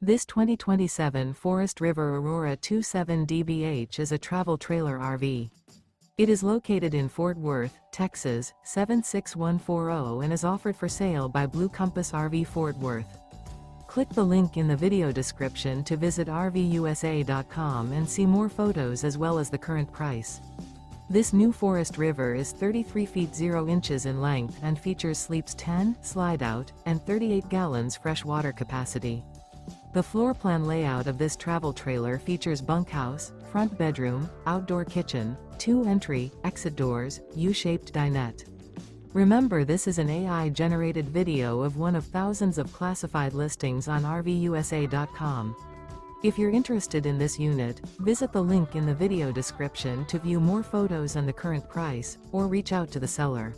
This 2027 Forest River Aurora 27 DBH is a travel trailer RV. It is located in Fort Worth, Texas, 76140 and is offered for sale by Blue Compass RV Fort Worth. Click the link in the video description to visit RVUSA.com and see more photos as well as the current price. This new Forest River is 33 feet 0 inches in length and features sleeps 10, Slideout, and 38 gallons fresh water capacity. The floor plan layout of this travel trailer features bunkhouse, front bedroom, outdoor kitchen, 2 entry, exit doors, U-shaped dinette. Remember, this is an AI-generated video of one of thousands of classified listings on RVUSA.com. If you're interested in this unit, visit the link in the video description to view more photos and the current price, or reach out to the seller.